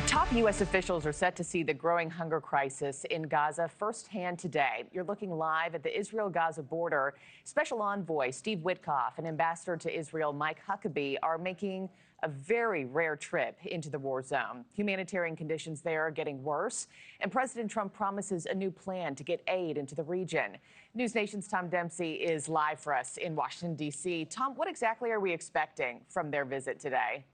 Top U.S. officials are set to see the growing hunger crisis in Gaza firsthand today. You're looking live at the Israel-Gaza border. Special Envoy Steve Witkoff and Ambassador to Israel Mike Huckabee are making a very rare trip into the war zone. Humanitarian conditions there are getting worse, and President Trump promises a new plan to get aid into the region. NewsNation's Tom Dempsey is live for us in Washington, D.C. Tom, what exactly are we expecting from their visit today?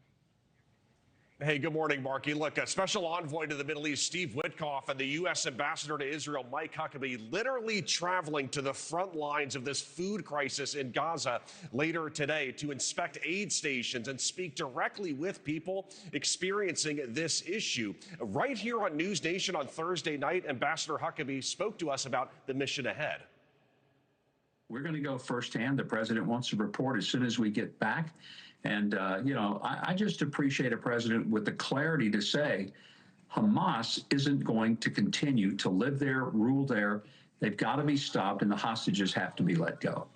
Hey, good morning, Markie. Look, a special envoy to the Middle East, Steve Witkoff, and the U.S. ambassador to Israel, Mike Huckabee, literally traveling to the front lines of this food crisis in Gaza later today to inspect aid stations and speak directly with people experiencing this issue. Right here on NewsNation on Thursday night, Ambassador Huckabee spoke to us about the mission ahead. We're going to go firsthand. The president wants to report as soon as we get back. And, I just appreciate a president with the clarity to say Hamas isn't going to continue to live there, rule there. They've got to be stopped, and the hostages have to be let go.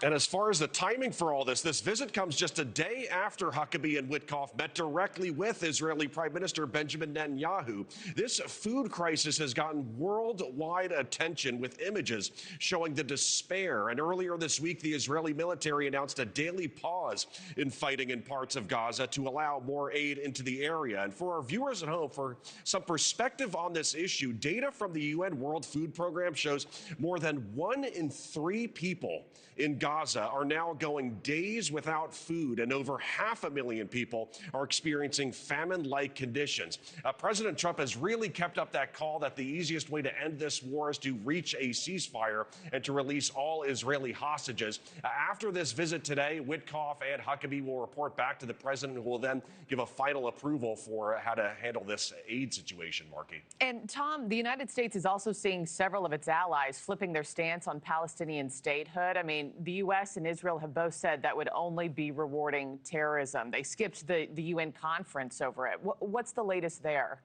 And as far as the timing for all this visit comes just a day after Huckabee and Witkoff met directly with Israeli Prime Minister Benjamin Netanyahu. This food crisis has gotten worldwide attention with images showing the despair. And earlier this week, the Israeli military announced a daily pause in fighting in parts of Gaza to allow more aid into the area. And for our viewers at home, for some perspective on this issue, data from the UN World Food Program shows more than 1 in 3 people in Gaza are now going days without food, and over 500,000 people are experiencing famine-like conditions. President Trump has really kept up that call that the easiest way to end this war is to reach a ceasefire and to release all Israeli hostages. After this visit today, Witkoff and Huckabee will report back to the president, who will then give a final approval for how to handle this aid situation, Markie. And Tom, the United States is also seeing several of its allies flipping their stance on Palestinian statehood. I mean, the U.S. and Israel have both said that would only be rewarding terrorism. They skipped the UN conference over it. What's the latest there?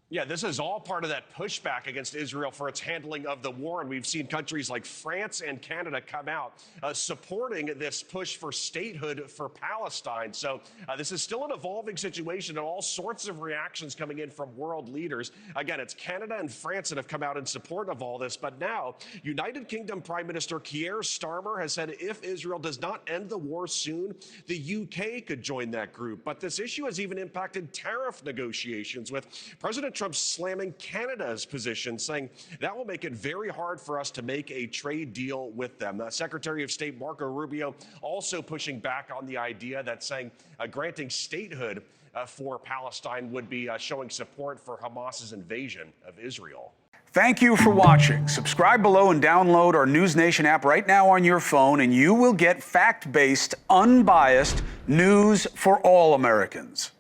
Yeah, this is all part of that pushback against Israel for its handling of the war. And we've seen countries like France and Canada come out supporting this push for statehood for Palestine. So this is still an evolving situation and all sorts of reactions coming in from world leaders. Again, it's Canada and France that have come out in support of all this. But now, United Kingdom Prime Minister Keir Starmer has said if Israel does not end the war soon, the UK could join that group. But this issue has even impacted tariff negotiations, with President Trump slamming Canada's position, saying that will make it very hard for us to make a trade deal with them. Secretary of State Marco Rubio also pushing back on the idea that saying granting statehood for Palestine would be showing support for Hamas's invasion of Israel. Thank you for watching. Subscribe below and download our NewsNation app right now on your phone, and you will get fact-based, unbiased news for all Americans.